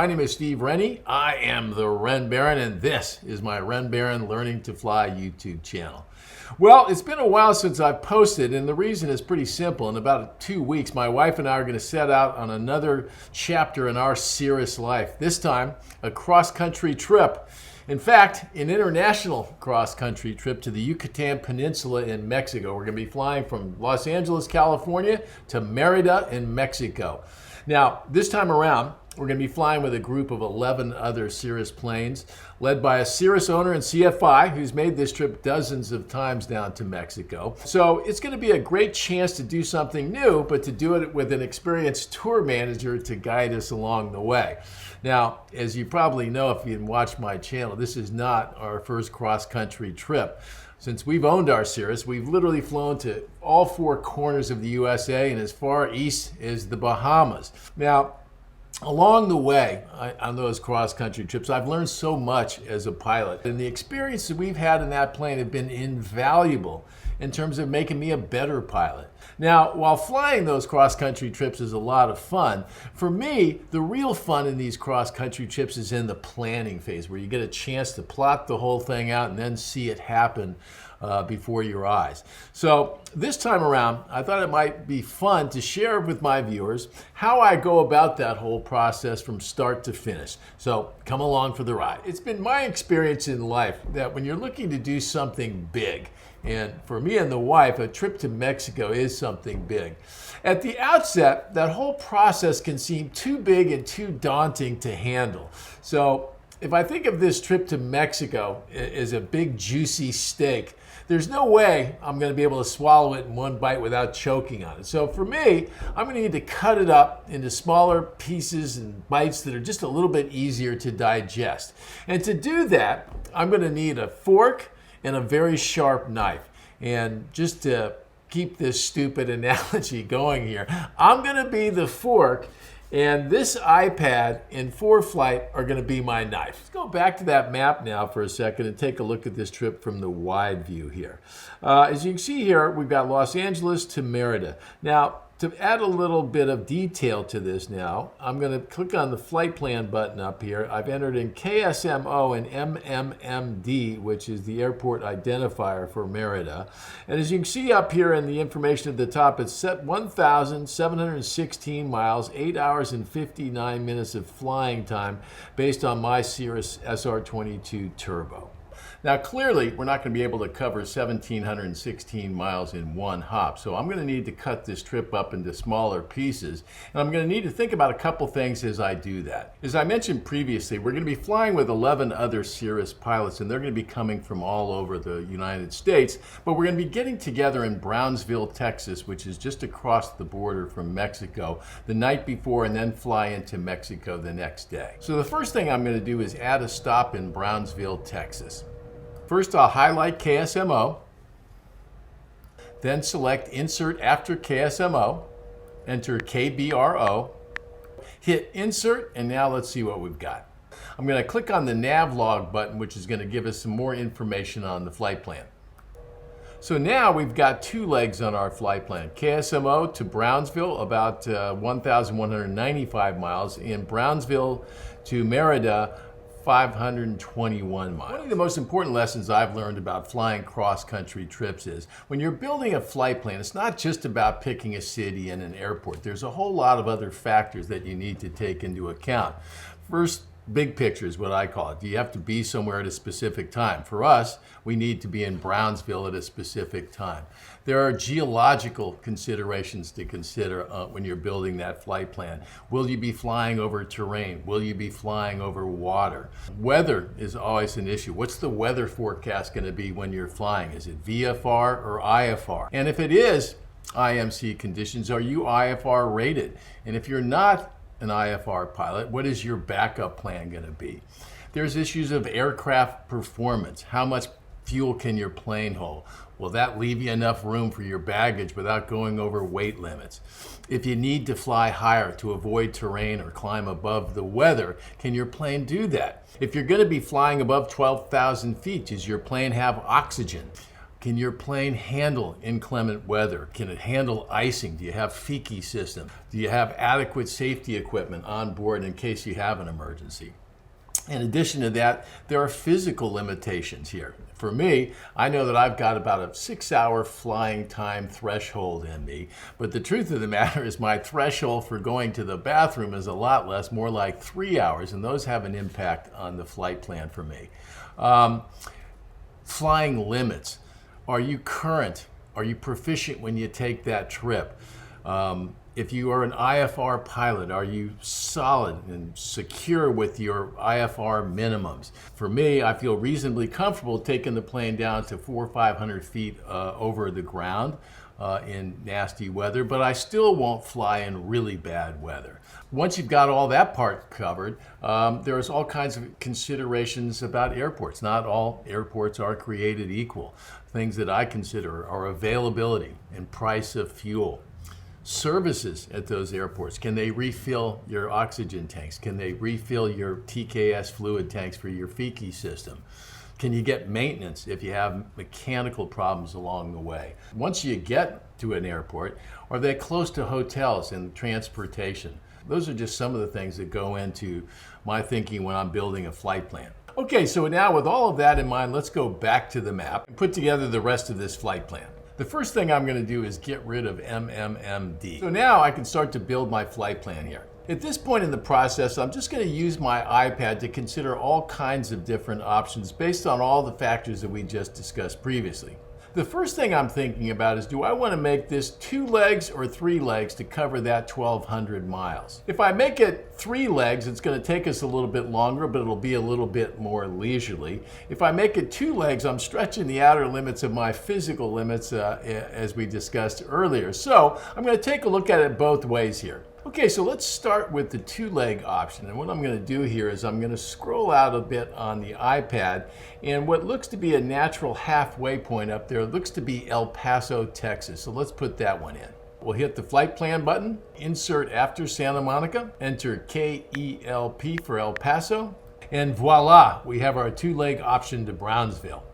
My name is Steve Rennie. I am the Ren Baron, and this is my Ren Baron Learning to Fly YouTube channel. Well, it's been a while since I've posted, and the reason is pretty simple. In about 2 weeks, my wife and I are going to set out on another chapter in our Cirrus Life. This time, a cross-country trip. In fact, an international cross-country trip to the Yucatan Peninsula in Mexico. We're going to be flying from Los Angeles, California to Merida in Mexico. Now, this time around, we're going to be flying with a group of 11 other Cirrus planes, led by a Cirrus owner and CFI who's made this trip dozens of times down to Mexico. So it's going to be a great chance to do something new, but to do it with an experienced tour manager to guide us along the way. Now, as you probably know if you watch my channel, this is not our first cross-country trip. Since we've owned our Cirrus, we've literally flown to all four corners of the USA and as far east as the Bahamas. Now, along the way on those cross-country trips, I've learned so much as a pilot. And the experiences we've had in that plane have been invaluable in terms of making me a better pilot. Now, while flying those cross-country trips is a lot of fun, for me, the real fun in these cross-country trips is in the planning phase, where you get a chance to plot the whole thing out and then see it happen before your eyes. So this time around, I thought it might be fun to share with my viewers how I go about that whole process from start to finish. So come along for the ride. It's been my experience in life that when you're looking to do something big, and for me and the wife, a trip to Mexico is something big. At the outset, that whole process can seem too big and too daunting to handle. So if I think of this trip to Mexico as a big juicy steak, there's no way I'm going to be able to swallow it in one bite without choking on it. So for me, I'm going to need to cut it up into smaller pieces and bites that are just a little bit easier to digest. And to do that, I'm going to need a fork and a very sharp knife. And just to keep this stupid analogy going here, I'm going to be the fork, and this iPad and ForeFlight are going to be my knife. Let's go back to that map now for a second and take a look at this trip from the wide view here. As you can see here, we've got Los Angeles to Merida. Now, to add a little bit of detail to this now, I'm going to click on the flight plan button up here. I've entered in KSMO and MMMD, which is the airport identifier for Merida. And as you can see up here in the information at the top, it's set 1,716 miles, 8 hours and 59 minutes of flying time based on my Cirrus SR22 Turbo. Now, clearly, we're not going to be able to cover 1,716 miles in one hop, so I'm going to need to cut this trip up into smaller pieces, and I'm going to need to think about a couple things as I do that. As I mentioned previously, we're going to be flying with 11 other Cirrus pilots, and they're going to be coming from all over the United States, but we're going to be getting together in Brownsville, Texas, which is just across the border from Mexico, the night before, and then fly into Mexico the next day. So the first thing I'm going to do is add a stop in Brownsville, Texas. First, I'll highlight KSMO, then select Insert after KSMO, enter KBRO, hit Insert, and now let's see what we've got. I'm going to click on the nav log button, which is going to give us some more information on the flight plan. So now we've got two legs on our flight plan. KSMO to Brownsville, about 1,195 miles. In Brownsville to Merida, 521 miles. One of the most important lessons I've learned about flying cross-country trips is when you're building a flight plan, it's not just about picking a city and an airport. There's a whole lot of other factors that you need to take into account. First, big picture is what I call it. Do you have to be somewhere at a specific time? For us, we need to be in Brownsville at a specific time. There are geological considerations to consider when you're building that flight plan. Will you be flying over terrain? Will you be flying over water? Weather is always an issue. What's the weather forecast going to be when you're flying? Is it VFR or IFR? And if it is IMC conditions, are you IFR rated? And if you're not an IFR pilot, what is your backup plan going to be? There's issues of aircraft performance. How much fuel can your plane hold? Will that leave you enough room for your baggage without going over weight limits? If you need to fly higher to avoid terrain or climb above the weather, can your plane do that? If you're going to be flying above 12,000 feet, does your plane have oxygen? Can your plane handle inclement weather? Can it handle icing? Do you have FEKI system? Do you have adequate safety equipment on board in case you have an emergency? In addition to that, there are physical limitations here. For me, I know that I've got about a 6-hour flying time threshold in me, but the truth of the matter is my threshold for going to the bathroom is a lot less, more like 3 hours, and those have an impact on the flight plan for me. Flying limits. Are you current? Are you proficient when you take that trip? If you are an IFR pilot, are you solid and secure with your IFR minimums? For me, I feel reasonably comfortable taking the plane down to 400 or 500 feet over the ground in nasty weather, but I still won't fly in really bad weather. Once you've got all that part covered, there's all kinds of considerations about airports. Not all airports are created equal. Things that I consider are availability and price of fuel. Services at those airports. Can they refill your oxygen tanks? Can they refill your TKS fluid tanks for your FEKI system? Can you get maintenance if you have mechanical problems along the way? Once you get to an airport, are they close to hotels and transportation? Those are just some of the things that go into my thinking when I'm building a flight plan. Okay, so now with all of that in mind, let's go back to the map and put together the rest of this flight plan. The first thing I'm going to do is get rid of MMMD. So now I can start to build my flight plan here. At this point in the process, I'm just going to use my iPad to consider all kinds of different options based on all the factors that we just discussed previously. The first thing I'm thinking about is, do I want to make this 2 legs or 3 legs to cover that 1,200 miles? If I make it 3 legs, it's going to take us a little bit longer, but it'll be a little bit more leisurely. If I make it 2 legs, I'm stretching the outer limits of my physical limits as we discussed earlier. So I'm going to take a look at it both ways here. Okay, so let's start with the 2-leg option. And what I'm going to do here is I'm going to scroll out a bit on the iPad, and what looks to be a natural halfway point up there looks to be El Paso, Texas. So let's put that one in. We'll hit the flight plan button, insert after Santa Monica, enter KELP for El Paso, and voila, we have our 2-leg option to Brownsville.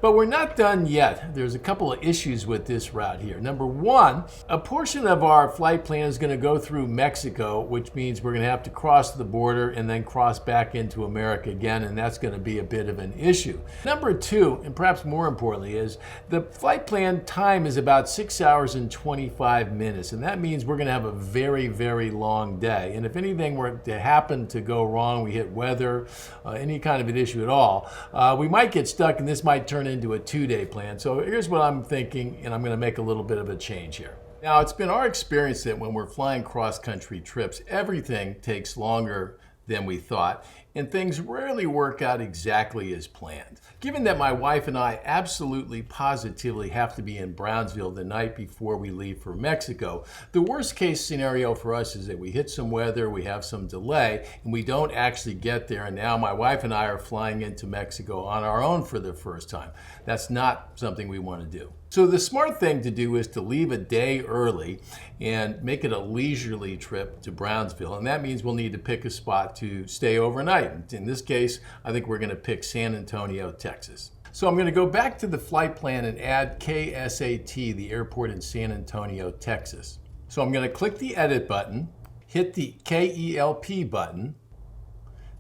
But we're not done yet. There's a couple of issues with this route here. Number one, a portion of our flight plan is going to go through Mexico, which means we're going to have to cross the border and then cross back into America again, and that's going to be a bit of an issue. Number two, and perhaps more importantly, is the flight plan time is about 6 hours and 25 minutes, and that means we're going to have a very, very long day. And if anything were to happen to go wrong, we hit weather, any kind of an issue at all, we might get stuck, and this might turn into a 2-day plan. So here's what I'm thinking, and I'm going to make a little bit of a change here. Now, it's been our experience that when we're flying cross-country trips, everything takes longer than we thought, and things rarely work out exactly as planned. Given that my wife and I absolutely positively have to be in Brownsville the night before we leave for Mexico, the worst case scenario for us is that we hit some weather, we have some delay, and we don't actually get there, and now my wife and I are flying into Mexico on our own for the first time. That's not something we want to do. So the smart thing to do is to leave a day early and make it a leisurely trip to Brownsville. And that means we'll need to pick a spot to stay overnight. In this case, I think we're going to pick San Antonio, Texas. So I'm going to go back to the flight plan and add KSAT, the airport in San Antonio, Texas. So I'm going to click the edit button, hit the KELP button,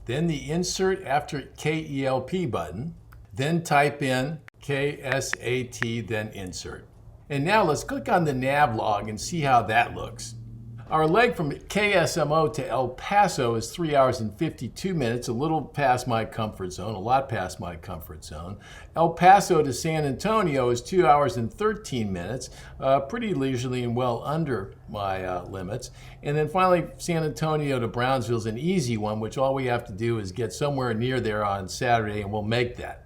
then the insert after KELP button, then type in KSAT, then insert. And now let's click on the nav log and see how that looks. Our leg from KSMO to El Paso is 3 hours and 52 minutes, a little past my comfort zone, a lot past my comfort zone. El Paso to San Antonio is 2 hours and 13 minutes, pretty leisurely and well under my limits. And then finally, San Antonio to Brownsville is an easy one, which all we have to do is get somewhere near there on Saturday, and we'll make that.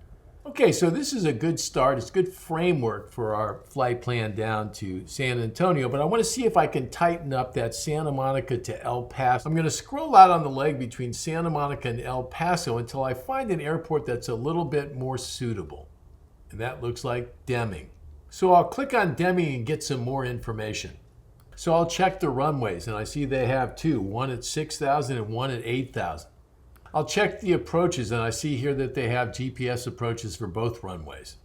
Okay, so this is a good start. It's a good framework for our flight plan down to San Antonio, but I want to see if I can tighten up that Santa Monica to El Paso. I'm going to scroll out on the leg between Santa Monica and El Paso until I find an airport that's a little bit more suitable. And that looks like Deming. So I'll click on Deming and get some more information. So I'll check the runways, and I see they have two, one at 6,000 and one at 8,000. I'll check the approaches, and I see here that they have GPS approaches for both runways.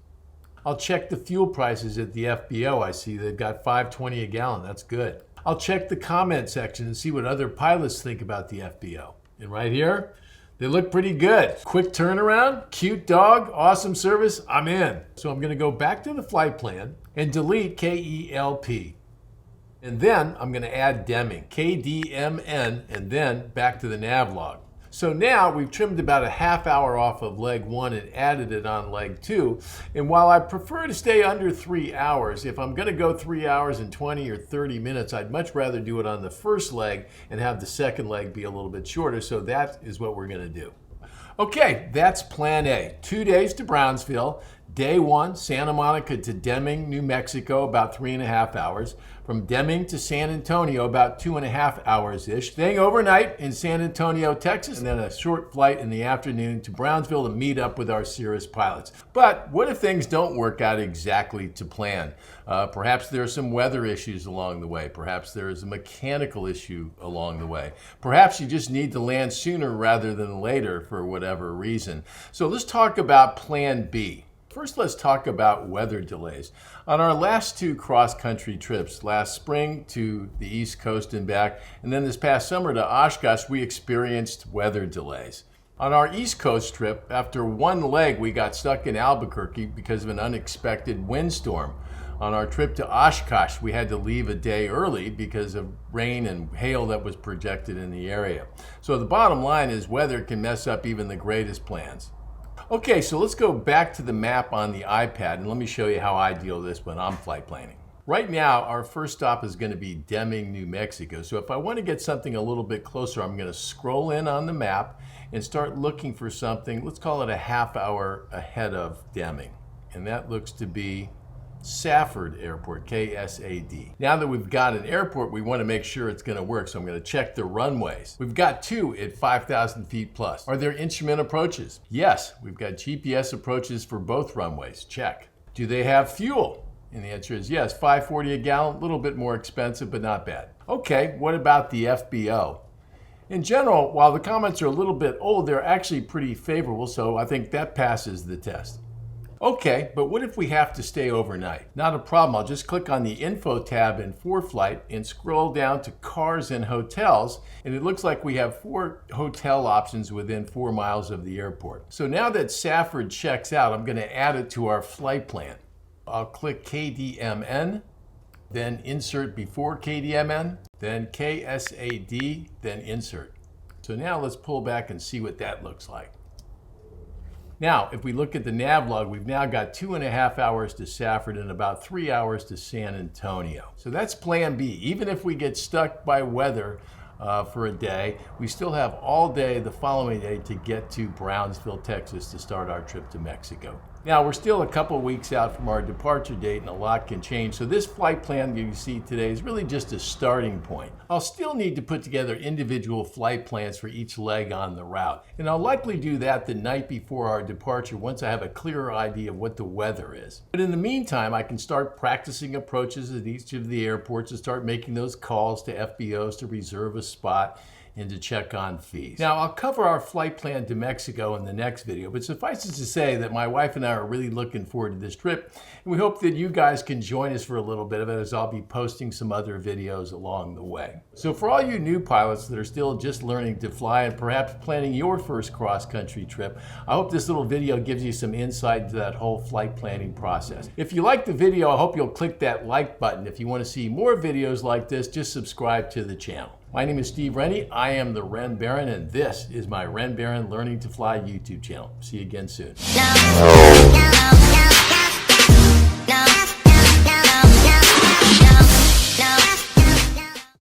I'll check the fuel prices at the FBO. I see they've got $5.20 a gallon. That's good. I'll check the comment section and see what other pilots think about the FBO. And right here, they look pretty good. Quick turnaround, cute dog, awesome service, I'm in. So I'm gonna go back to the flight plan and delete KELP. And then I'm gonna add Deming, KDMN, and then back to the nav log. So now we've trimmed about a half hour off of leg 1 and added it on leg 2. And while I prefer to stay under 3 hours, if I'm gonna go 3 hours and 20 or 30 minutes, I'd much rather do it on the first leg and have the second leg be a little bit shorter. So that is what we're gonna do. Okay, that's plan A. 2 days to Brownsville. Day 1, Santa Monica to Deming, New Mexico, about 3.5 hours. From Deming to San Antonio, about 2.5 hours-ish. Staying overnight in San Antonio, Texas, and then a short flight in the afternoon to Brownsville to meet up with our Cirrus pilots. But what if things don't work out exactly to plan? Perhaps there are some weather issues along the way. Perhaps there is a mechanical issue along the way. Perhaps you just need to land sooner rather than later for whatever reason. So let's talk about plan B. First, let's talk about weather delays. On our last 2 cross-country trips, last spring to the East Coast and back, and then this past summer to Oshkosh, we experienced weather delays. On our East Coast trip, after 1 leg, we got stuck in Albuquerque because of an unexpected windstorm. On our trip to Oshkosh, we had to leave a day early because of rain and hail that was projected in the area. So the bottom line is weather can mess up even the greatest plans. Okay, so let's go back to the map on the iPad and let me show you how I deal with this when I'm flight planning. Right now, our first stop is going to be Deming, New Mexico. So if I want to get something a little bit closer, I'm going to scroll in on the map and start looking for something, let's call it a half hour ahead of Deming. And that looks to be Safford Airport, KSAD. Now that we've got an airport, we want to make sure it's going to work, so I'm going to check the runways. We've got 2 at 5,000 feet plus. Are there instrument approaches? Yes, we've got GPS approaches for both runways. Check. Do they have fuel? And the answer is yes, $5.40 a gallon, a little bit more expensive, but not bad. Okay, what about the FBO? In general, while the comments are a little bit old, they're actually pretty favorable, so I think that passes the test. Okay, but what if we have to stay overnight? Not a problem. I'll just click on the info tab in ForeFlight and scroll down to cars and hotels, and it looks like we have 4 hotel options within 4 miles of the airport. So now that Safford checks out, I'm going to add it to our flight plan. I'll click KDMN, then insert before KDMN, then KSAD, then insert. So now let's pull back and see what that looks like. Now, if we look at the nav log, we've now got 2.5 hours to Safford and about 3 hours to San Antonio. So that's plan B. Even if we get stuck by weather for a day, we still have all day the following day to get to Brownsville, Texas to start our trip to Mexico. Now, we're still a couple weeks out from our departure date and a lot can change, so this flight plan you see today is really just a starting point. I'll still need to put together individual flight plans for each leg on the route, and I'll likely do that the night before our departure once I have a clearer idea of what the weather is. But in the meantime, I can start practicing approaches at each of the airports and start making those calls to FBOs to reserve a spot and to check on fees. Now, I'll cover our flight plan to Mexico in the next video, but suffice it to say that my wife and I are really looking forward to this trip, and we hope that you guys can join us for a little bit of it as I'll be posting some other videos along the way. So for all you new pilots that are still just learning to fly and perhaps planning your first cross-country trip, I hope this little video gives you some insight into that whole flight planning process. If you liked the video, I hope you'll click that like button. If you want to see more videos like this, just subscribe to the channel. My name is Steve Rennie. I am the Ren Baron, and this is my Ren Baron Learning to Fly YouTube channel. See you again soon.